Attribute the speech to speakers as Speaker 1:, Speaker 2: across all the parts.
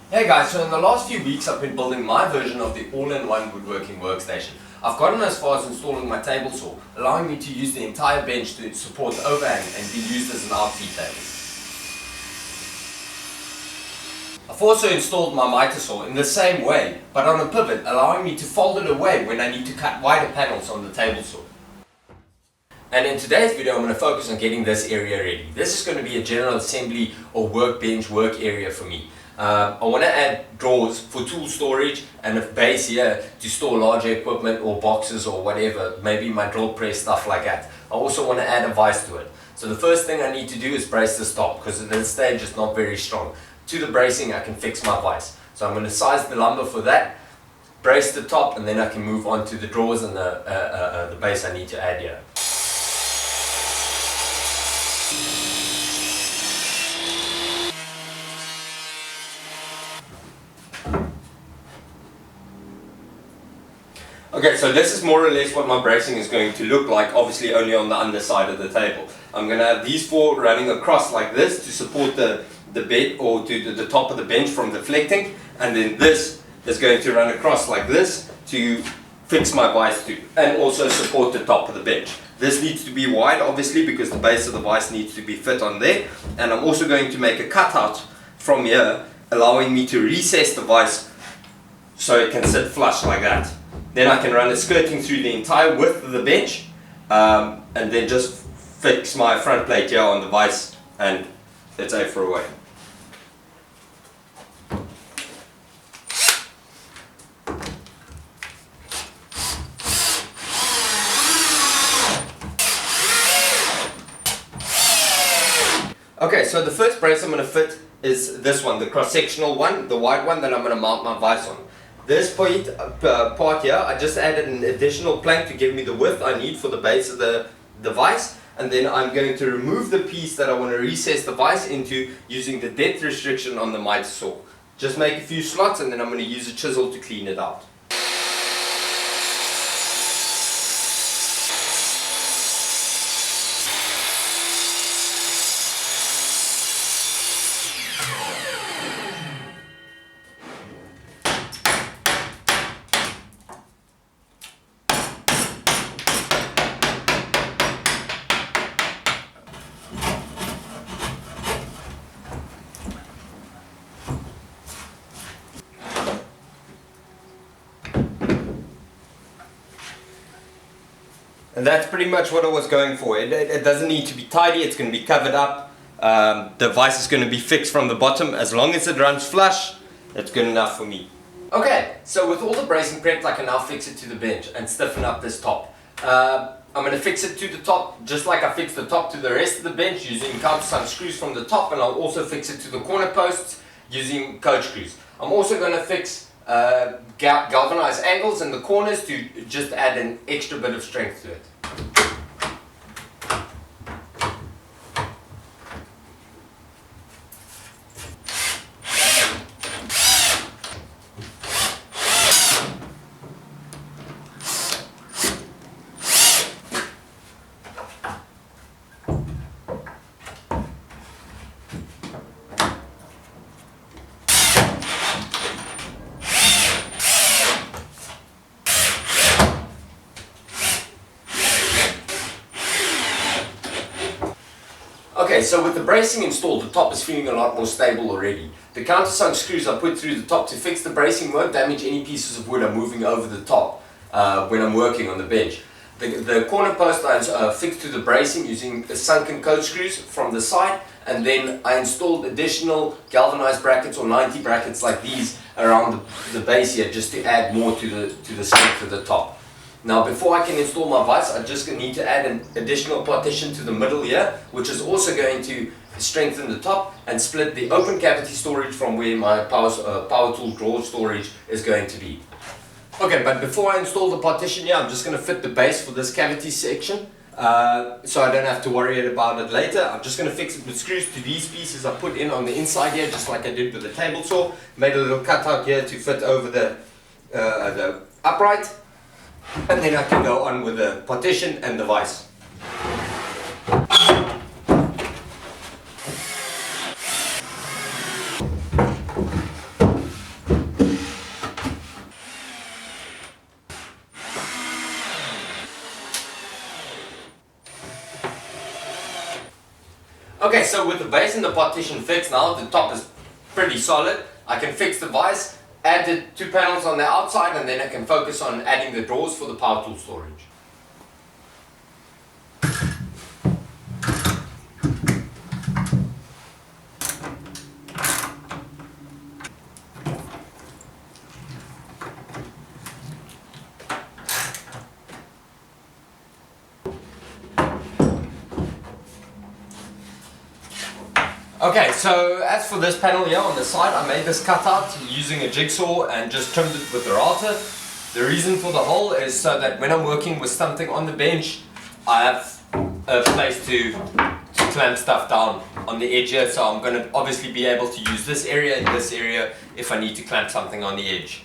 Speaker 1: Hey guys, so in the last few weeks I've been building my version of the all-in-one woodworking workstation. I've gotten as far as installing my table saw, allowing me to use the entire bench to support the overhang and be used as an outfeed table. I've also installed my miter saw in the same way, but on a pivot, allowing me to fold it away when I need to cut wider panels on the table saw. And in today's video I'm going to focus on getting this area ready. This is going to be a general assembly or workbench work area for me. I want to add drawers for tool storage and a base here to store larger equipment or boxes or whatever, maybe my drill press, stuff like that. I also want to add a vise to it. So the first thing I need to do is brace this top, because at this stage it's not very strong. To the bracing I can fix my vise. So I'm going to size the lumber for that, brace the top, and then I can move on to the drawers and the base I need to add here. Okay, so this is more or less what my bracing is going to look like, obviously only on the underside of the table. I'm going to have these four running across like this to support the bed or to the top of the bench from deflecting, and then this is going to run across like this to fix my vise to, and also support the top of the bench. This needs to be wide obviously because the base of the vise needs to be fit on there, and I'm also going to make a cutout from here allowing me to recess the vise so it can sit flush like that. Then I can run it skirting through the entire width of the bench, and then just fix my front plate here on the vise, and it's over away. Okay, so the first brace I'm going to fit is this one, the cross-sectional one, the wide one that I'm going to mount my vise on. This part here, I just added an additional plank to give me the width I need for the base of the vise, and then I'm going to remove the piece that I want to recess the vise into using the depth restriction on the miter saw. Just make a few slots and then I'm going to use a chisel to clean it out. And that's pretty much what I was going for. It doesn't need to be tidy, it's going to be covered up. The vise is going to be fixed from the bottom. As long as it runs flush, it's good enough for me. Okay, so with all the bracing prepped, I can now fix it to the bench and stiffen up this top. I'm going to fix it to the top just like I fixed the top to the rest of the bench using countersunk screws from the top, and I'll also fix it to the corner posts using coach screws. I'm also going to fix galvanized angles in the corners to just add an extra bit of strength to it. Okay, so with the bracing installed, the top is feeling a lot more stable already. The countersunk screws I put through the top to fix the bracing won't damage any pieces of wood I'm moving over the top when I'm working on the bench. The corner post I fixed to the bracing using the sunken coach screws from the side, and then I installed additional galvanized brackets or 90 brackets like these around the base here just to add more to the strength of the top. Now before I can install my vise, I just need to add an additional partition to the middle here, which is also going to strengthen the top and split the open cavity storage from where my power tool drawer storage is going to be. Okay, but before I install the partition here, I'm just going to fit the base for this cavity section, so I don't have to worry about it later. I'm just going to fix it with screws to these pieces I put in on the inside here, just like I did with the table saw. Made a little cutout here to fit over the upright. And then I can go on with the partition and the vise. Okay, so with the base and the partition fixed now, the top is pretty solid. I can fix the vise, add the 2 panels on the outside, and then I can focus on adding the drawers for the power tool storage. Okay, so as for this panel here on the side, I made this cutout using a jigsaw and just trimmed it with the router. The reason for the hole is so that when I'm working with something on the bench, I have a place to clamp stuff down on the edge here, so I'm going to obviously be able to use this area and this area if I need to clamp something on the edge.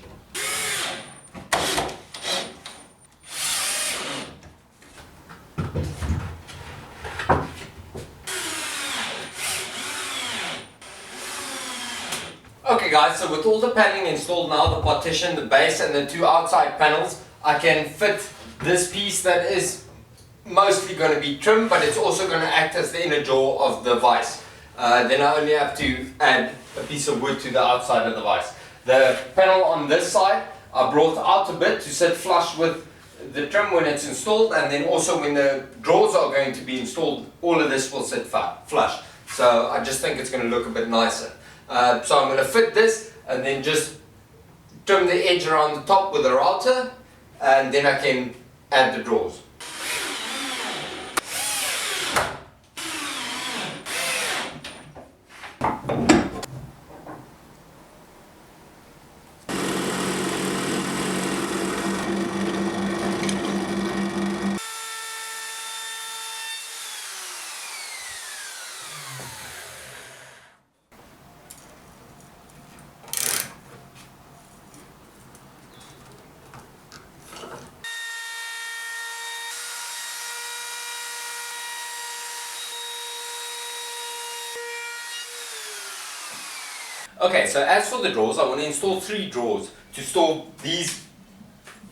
Speaker 1: Okay guys, so with all the paneling installed now, the partition, the base and the 2 outside panels, I can fit this piece that is mostly going to be trimmed, but it's also going to act as the inner jaw of the vise. Then I only have to add a piece of wood to the outside of the vise. The panel on this side I brought out a bit to sit flush with the trim when it's installed, and then also when the drawers are going to be installed, all of this will sit flush. So I just think it's going to look a bit nicer. So I'm going to fit this and then just trim the edge around the top with a router, and then I can add the drawers. Okay, so as for the drawers, I want to install 3 drawers to store these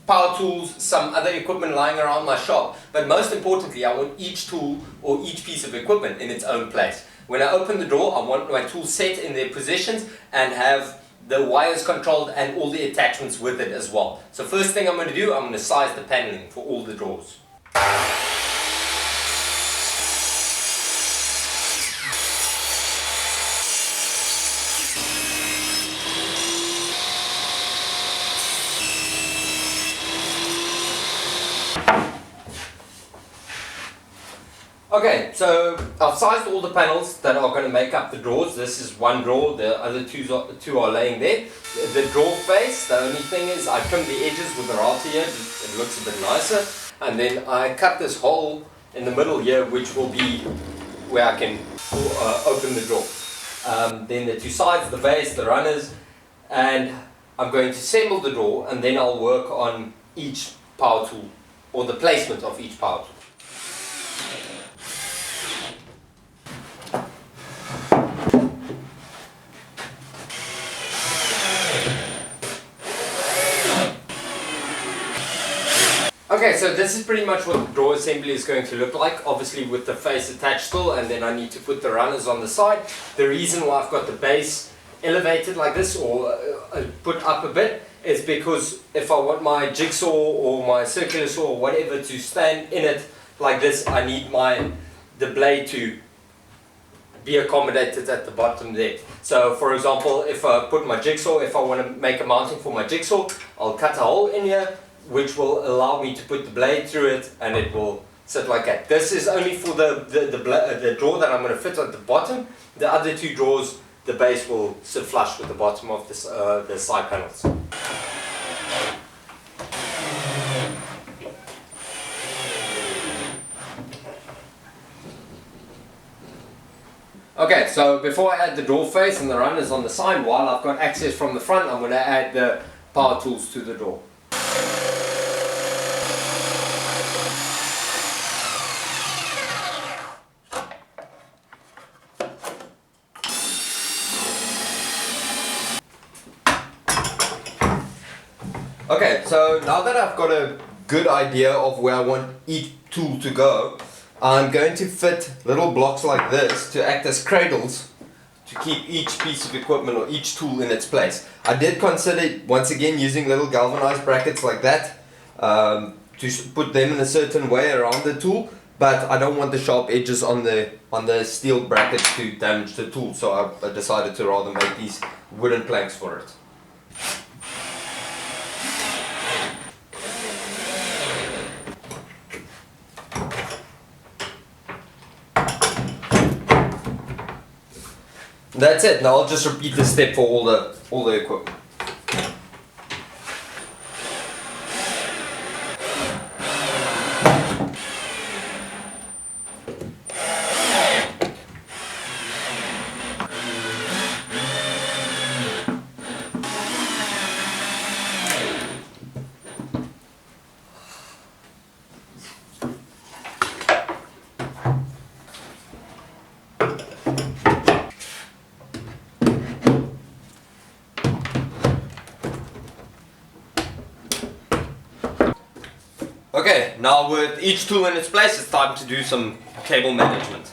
Speaker 1: power tools, some other equipment lying around my shop, but most importantly I want each tool or each piece of equipment in its own place. When I open the drawer, I want my tools set in their positions and have the wires controlled and all the attachments with it as well. So first thing I'm going to do, I'm going to size the paneling for all the drawers. Okay, so I've sized all the panels that are going to make up the drawers. This is one drawer, the other two are laying there. The drawer face, the only thing is I trimmed the edges with the router here, it looks a bit nicer. And then I cut this hole in the middle here, which will be where I can open the drawer. Then the 2 sides, the base, the runners, and I'm going to assemble the drawer, and then I'll work on each power tool, or the placement of each power tool. Okay, so this is pretty much what the drawer assembly is going to look like, obviously with the face attached still, and then I need to put the runners on the side. The reason why I've got the base elevated like this, or put up a bit, is because if I want my jigsaw or my circular saw or whatever to stand in it like this, I need the blade to be accommodated at the bottom there. So for example, if I put my jigsaw, if I want to make a mounting for my jigsaw, I'll cut a hole in here, which will allow me to put the blade through it, and it will sit like that. This is only for the drawer that I'm going to fit at the bottom. The other 2 drawers, the base will sit flush with the bottom of this, the side panels. Okay, so before I add the drawer face and the runners on the side, while I've got access from the front, I'm going to add the power tools to the drawer. Okay, so now that I've got a good idea of where I want each tool to go,
Speaker 2: I'm going to fit little blocks like this to act as cradles to keep each piece of equipment or each tool in its place. I did consider once again using little galvanized brackets like that to put them in a certain way around the tool, but I don't want the sharp edges on the steel brackets to damage the tool, so I decided to rather make these wooden planks for it. That's it. Now I'll just repeat this step for all the equipment. Okay, now with each tool in its place, it's time to do some cable management.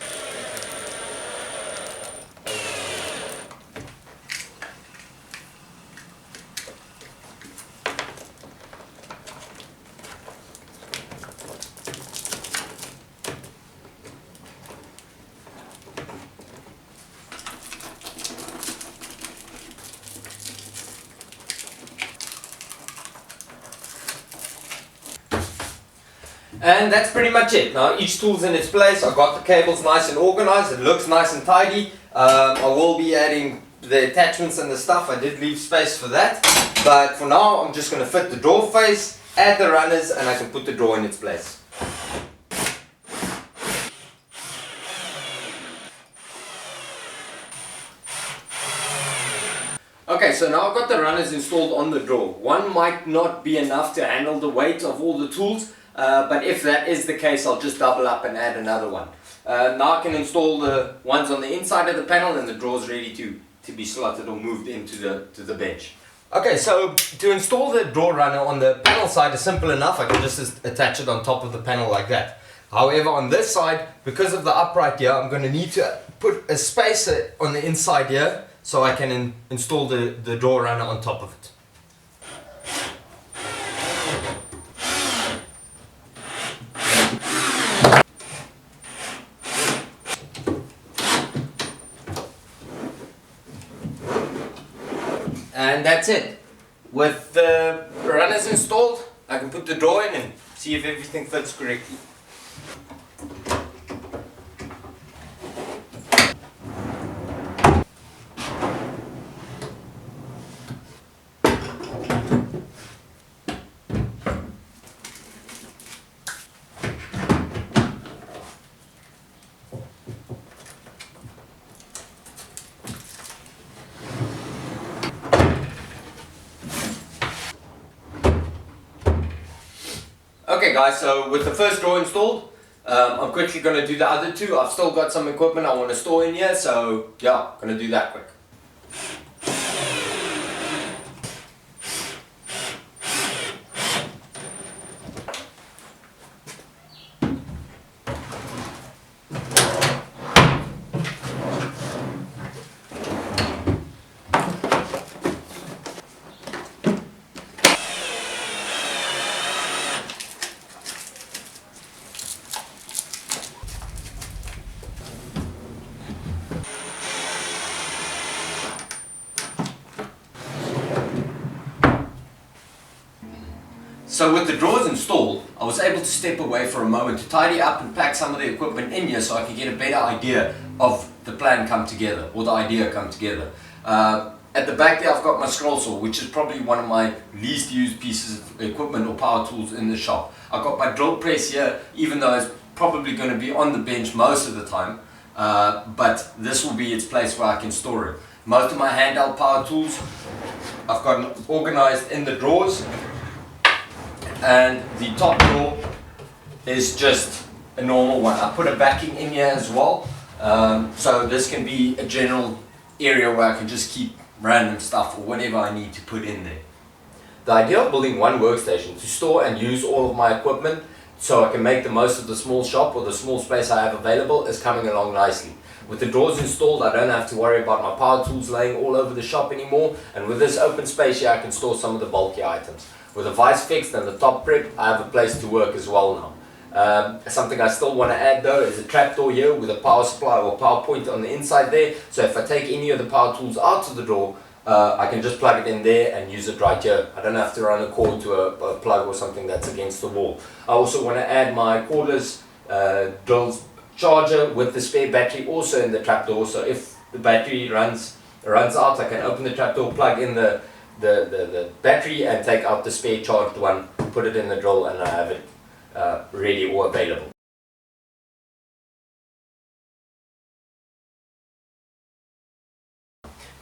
Speaker 2: And that's pretty much it. Now each tool's in its place. I've got the cables nice and organized. It looks nice and tidy. I will be adding the attachments and the stuff. I did leave space for that. But for now, I'm just going to fit the drawer face, add the runners, and I can put the drawer in its place. Okay, so now I've got the runners installed on the drawer. One might not be enough to handle the weight of all the tools. But if that is the case, I'll just double up and add another one. Now I can install the ones on the inside of the panel and the drawers ready to be slotted or moved into the bench. Okay, so to install the drawer runner on the panel side is simple enough. I can just attach it on top of the panel like that. However, on this side, because of the upright here, I'm going to need to put a spacer on the inside here so I can install the drawer runner on top of it. And that's it. With the runners installed, I can put the drawer in and see if everything fits correctly. Okay guys, so with the first drawer installed, I'm quickly going to do the other two. I've still got some equipment I want to store in here, so yeah, going to do that quick. So with the drawers installed, I was able to step away for a moment to tidy up and pack some of the equipment in here so I could get a better idea of the plan come together, or the idea come together. At the back there I've got my scroll saw, which is probably one of my least used pieces of equipment or power tools in the shop. I've got my drill press here, even though it's probably going to be on the bench most of the time, but this will be its place where I can store it. Most of my handheld power tools I've got organized in the drawers. And the top drawer is just a normal one. I put a backing in here as well, so this can be a general area where I can just keep random stuff or whatever I need to put in there. The idea of building one workstation to store and use all of my equipment
Speaker 1: so I can make the most of the small shop or the small space I have available is coming along nicely. With the drawers installed, I don't have to worry about my power tools laying all over the shop anymore, and with this open space here I can store some of the bulky items. With the vise fixed and the top prep, I have a place to work as well now. Something I still want to add though is a trapdoor here with a power supply or power point on the inside there, so if I take any of the power tools out of the drawer, I can just plug it in there and use it right here. I don't have to run a cord to a plug or something that's against the wall. I also want to add my cordless drills charger with the spare battery also in the trapdoor, so if the battery runs out, I can open the trapdoor, plug in the battery and take out the spare charged one, put it in the drill, and I have it ready or available.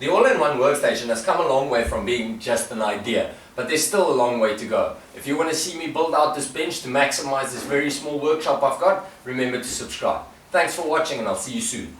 Speaker 1: The all-in-one workstation has come a long way from being just an idea, but there's still a long way to go. If you want to see me build out this bench to maximize this very small workshop I've got, remember to subscribe. Thanks for watching, and I'll see you soon.